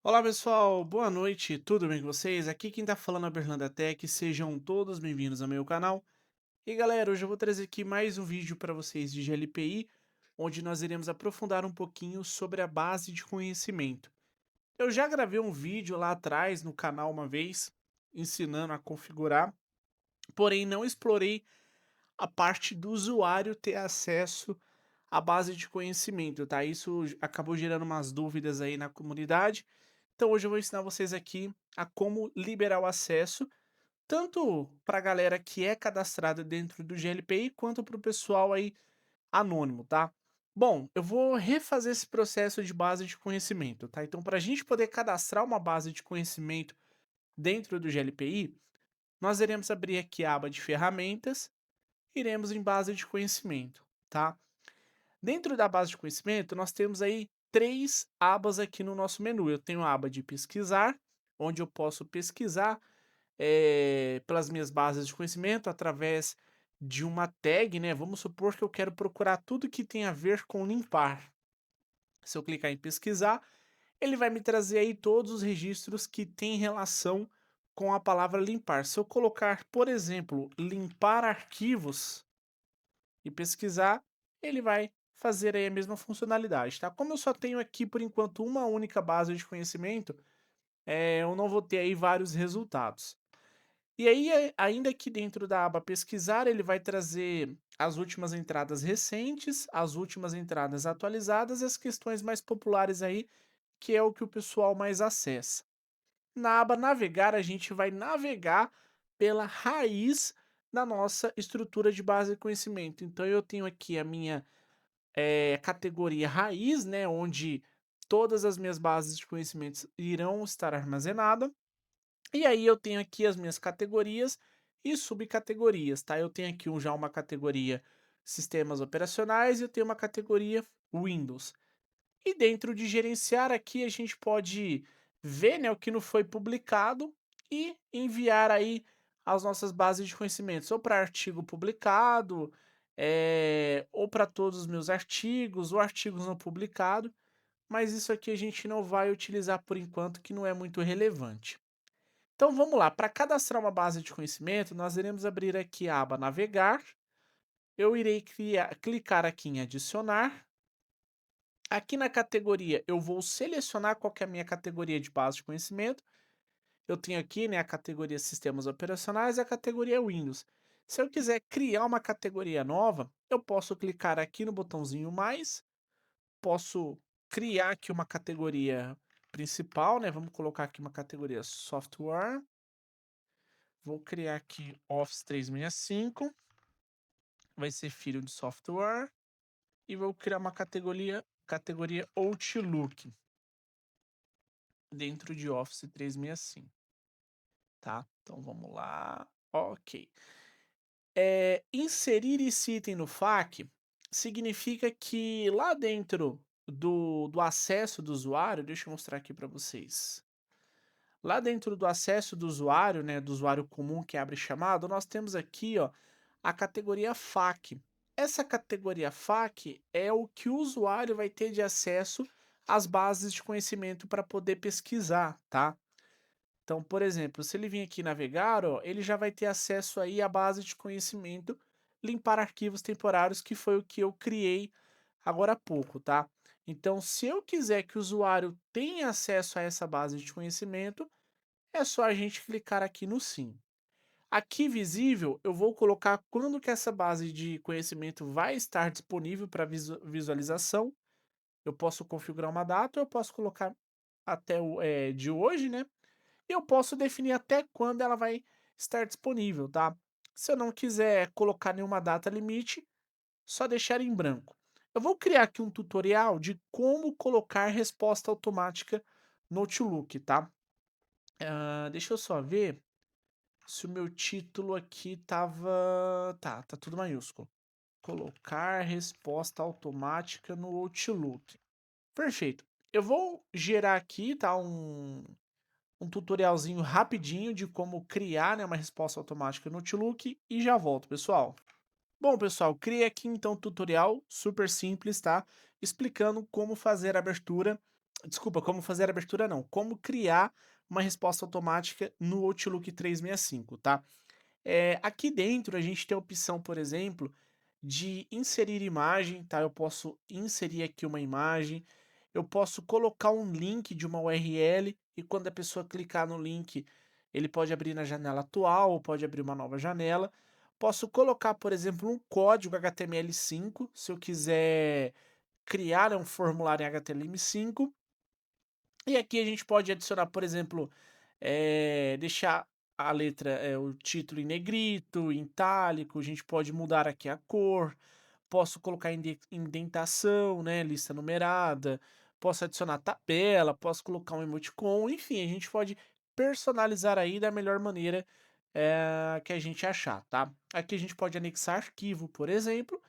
Olá pessoal, boa noite, tudo bem com vocês? Aqui quem tá falando é a Berlanda Tech, sejam todos bem-vindos ao meu canal. E galera, hoje eu vou trazer aqui mais um vídeo para vocês de GLPI, onde nós iremos aprofundar um pouquinho sobre a base de conhecimento. Eu já gravei um vídeo lá atrás no canal uma vez, ensinando a configurar, porém não explorei a parte do usuário ter acesso à base de conhecimento, tá? Isso acabou gerando umas dúvidas aí na comunidade. Então hoje eu vou ensinar vocês aqui a como liberar o acesso, tanto para a galera que é cadastrada dentro do GLPI, quanto para o pessoal aí anônimo, tá? Bom, eu vou refazer esse processo de base de conhecimento, tá? Então, para a gente poder cadastrar uma base de conhecimento dentro do GLPI, nós iremos abrir aqui a aba de ferramentas, iremos em base de conhecimento, tá? Dentro da base de conhecimento, nós temos aí três abas aqui no nosso menu. Eu tenho a aba de pesquisar, onde eu posso pesquisar pelas minhas bases de conhecimento através de uma tag, né? Vamos supor que eu quero procurar tudo que tem a ver com limpar. Se eu clicar em pesquisar, ele vai me trazer aí todos os registros que têm relação com a palavra limpar. Se eu colocar, por exemplo, limpar arquivos e pesquisar, ele vai fazer aí a mesma funcionalidade, tá? Como eu só tenho aqui por enquanto uma única base de conhecimento, eu não vou ter aí vários resultados. E aí, ainda aqui dentro da aba pesquisar, ele vai trazer as últimas entradas recentes, as últimas entradas atualizadas e as questões mais populares aí, que é o que o pessoal mais acessa. Na aba navegar, a gente vai navegar pela raiz da nossa estrutura de base de conhecimento. Então eu tenho aqui a minha categoria raiz, né, onde todas as minhas bases de conhecimentos irão estar armazenadas. E aí eu tenho aqui as minhas categorias e subcategorias, tá? Eu tenho aqui já uma categoria sistemas operacionais e eu tenho uma categoria Windows. E dentro de gerenciar aqui a gente pode ver, né, o que não foi publicado e enviar aí as nossas bases de conhecimentos, ou para artigo publicado, ou para todos os meus artigos, ou artigos não publicados, mas isso aqui a gente não vai utilizar por enquanto, que não é muito relevante. Então vamos lá, para cadastrar uma base de conhecimento, nós iremos abrir aqui a aba navegar, eu irei clicar aqui em adicionar. Aqui na categoria, eu vou selecionar qual que é a minha categoria de base de conhecimento. Eu tenho aqui, né, a categoria Sistemas Operacionais e a categoria Windows. Se eu quiser criar uma categoria nova, eu posso clicar aqui no botãozinho mais, posso criar aqui uma categoria principal, né? Vamos colocar aqui uma categoria Software. Vou criar aqui Office 365, vai ser filho de software, e vou criar uma categoria Outlook dentro de Office 365, tá? Então vamos lá. Ok. Inserir esse item no FAQ significa que lá dentro do acesso do usuário, deixa eu mostrar aqui para vocês. Lá dentro do acesso do usuário, né, do usuário comum que abre chamada, nós temos aqui, ó, a categoria FAQ. Essa categoria FAQ é o que o usuário vai ter de acesso às bases de conhecimento para poder pesquisar, tá? Então, por exemplo, se ele vir aqui navegar, ó, ele já vai ter acesso aí à base de conhecimento limpar arquivos temporários, que foi o que eu criei agora há pouco, tá? Então, se eu quiser que o usuário tenha acesso a essa base de conhecimento, é só a gente clicar aqui no sim. Aqui visível, eu vou colocar quando que essa base de conhecimento vai estar disponível para visualização. Eu posso configurar uma data, eu posso colocar até de hoje, né? E eu posso definir até quando ela vai estar disponível, tá? Se eu não quiser colocar nenhuma data limite, só deixar em branco. Eu vou criar aqui um tutorial de como colocar resposta automática no Outlook, tá? Deixa eu só ver se o meu título aqui tava. Tá tudo maiúsculo. Colocar resposta automática no Outlook. Perfeito. Eu vou gerar aqui, tá? Um tutorialzinho rapidinho de como criar, né, uma resposta automática no Outlook e já volto, pessoal. Bom, pessoal, criei aqui então um tutorial super simples, tá? Explicando como fazer a abertura Desculpa, como fazer a abertura não, como criar uma resposta automática no Outlook 365, tá? Aqui dentro a gente tem a opção, por exemplo, de inserir imagem, tá? Eu posso inserir aqui uma imagem, eu posso colocar um link de uma URL e quando a pessoa clicar no link, ele pode abrir na janela atual ou pode abrir uma nova janela. Posso colocar, por exemplo, um código HTML5, se eu quiser criar um formulário em HTML5. E aqui a gente pode adicionar, por exemplo, deixar a letra, o título em negrito, em itálico, a gente pode mudar aqui a cor, posso colocar indentação, né, lista numerada, posso adicionar tabela, posso colocar um emoticon, enfim, a gente pode personalizar aí da melhor maneira, que a gente achar, tá. Aqui a gente pode anexar arquivo, por exemplo,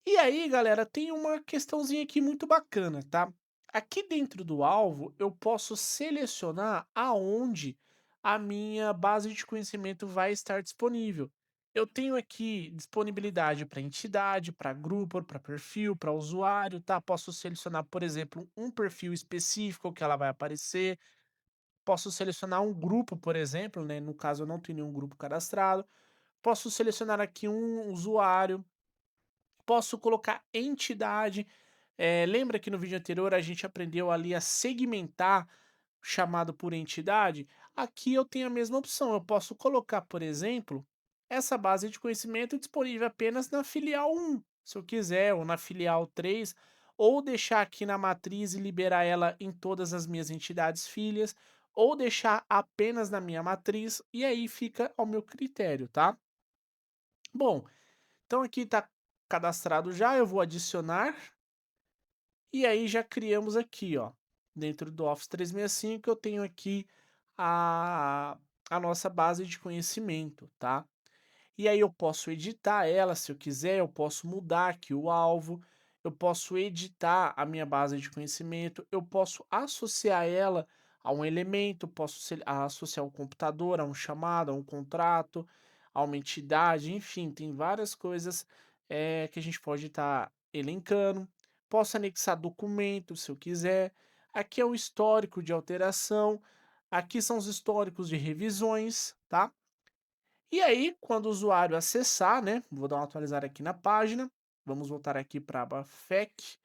e aí, galera, tem uma questãozinha aqui muito bacana, tá? Aqui dentro do alvo, eu posso selecionar aonde a minha base de conhecimento vai estar disponível. Eu tenho aqui disponibilidade para entidade, para grupo, para perfil, para usuário, tá? Posso selecionar, por exemplo, um perfil específico que ela vai aparecer. Posso selecionar um grupo, por exemplo, né? No caso, eu não tenho nenhum grupo cadastrado. Posso selecionar aqui um usuário. Posso colocar entidade. Lembra que no vídeo anterior a gente aprendeu ali a segmentar chamado por entidade? Aqui eu tenho a mesma opção. Eu posso colocar, por exemplo, essa base de conhecimento disponível apenas na filial 1, se eu quiser, ou na filial 3, ou deixar aqui na matriz e liberar ela em todas as minhas entidades filhas, ou deixar apenas na minha matriz, e aí fica ao meu critério, tá? Bom, então aqui está cadastrado já, eu vou adicionar, e aí já criamos aqui, ó, dentro do Office 365 eu tenho aqui a a nossa base de conhecimento, tá? E aí eu posso editar ela se eu quiser, eu posso mudar aqui o alvo, eu posso editar a minha base de conhecimento, eu posso associar ela a um elemento, posso associar um computador, a um chamado, a um contrato, a uma entidade, enfim, tem várias coisas que a gente pode estar elencando. Posso anexar documentos se eu quiser. Aqui é o histórico de alteração. Aqui são os históricos de revisões, tá? E aí, quando o usuário acessar, né, vou dar uma atualizada aqui na página, vamos voltar aqui para a aba FAQ,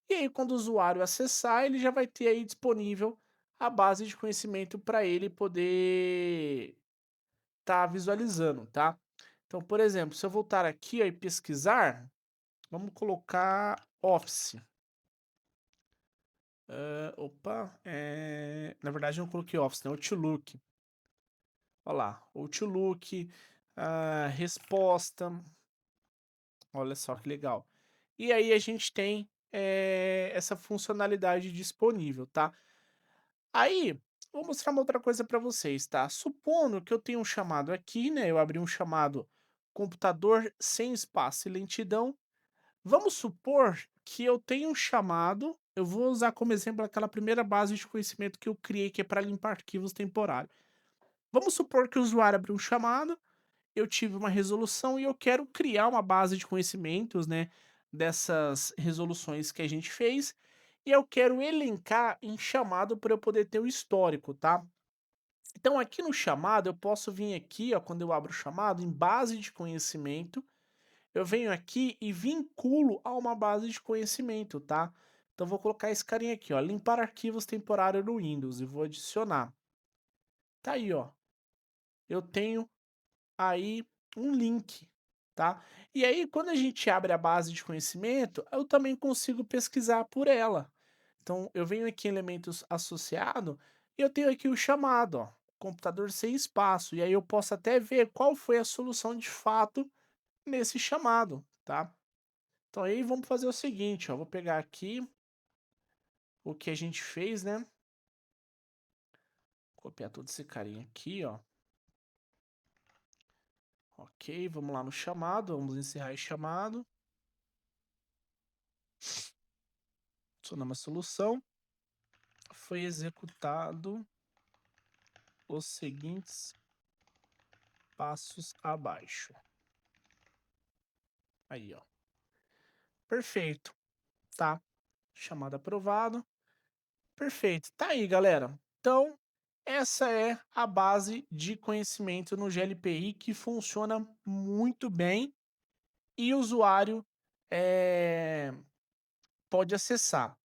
e aí quando o usuário acessar, ele já vai ter aí disponível a base de conhecimento para ele poder estar visualizando, tá? Então, por exemplo, se eu voltar aqui ó, e pesquisar, vamos colocar Office. Opa, na verdade eu não coloquei Office, né? Outlook. Olha lá, Outlook, resposta. Olha só que legal. E aí a gente tem, essa funcionalidade disponível, tá. Aí, vou mostrar uma outra coisa para vocês, tá. Supondo que eu tenho um chamado aqui, né, eu abri um chamado computador sem espaço e lentidão. Vamos supor que eu tenho um chamado, eu vou usar como exemplo aquela primeira base de conhecimento que eu criei, que é para limpar arquivos temporários. Vamos supor que o usuário abriu um chamado, eu tive uma resolução e eu quero criar uma base de conhecimentos, né, dessas resoluções que a gente fez, e eu quero elencar em chamado para eu poder ter o histórico, tá? Então aqui no chamado eu posso vir aqui, ó, quando eu abro o chamado, em base de conhecimento, eu venho aqui e vinculo a uma base de conhecimento, tá? Então vou colocar esse carinha aqui, ó, limpar arquivos temporários no Windows e vou adicionar. Tá aí, ó. Eu tenho aí um link, tá? E aí, quando a gente abre a base de conhecimento, eu também consigo pesquisar por ela. Então, eu venho aqui em elementos associado e eu tenho aqui o chamado, ó, computador sem espaço. E aí eu posso até ver qual foi a solução de fato nesse chamado, tá? Então aí vamos fazer o seguinte, ó, vou pegar aqui o que a gente fez, né? Copiar todo esse carinha aqui, ó. Ok, vamos lá no chamado, vamos encerrar esse chamado. Adicionar uma solução. Foi executado os seguintes passos abaixo. Aí, ó. Perfeito, tá? Chamado aprovado. Perfeito. Tá aí, galera. Então, essa é a base de conhecimento no GLPI que funciona muito bem e o usuário, eh, pode acessar.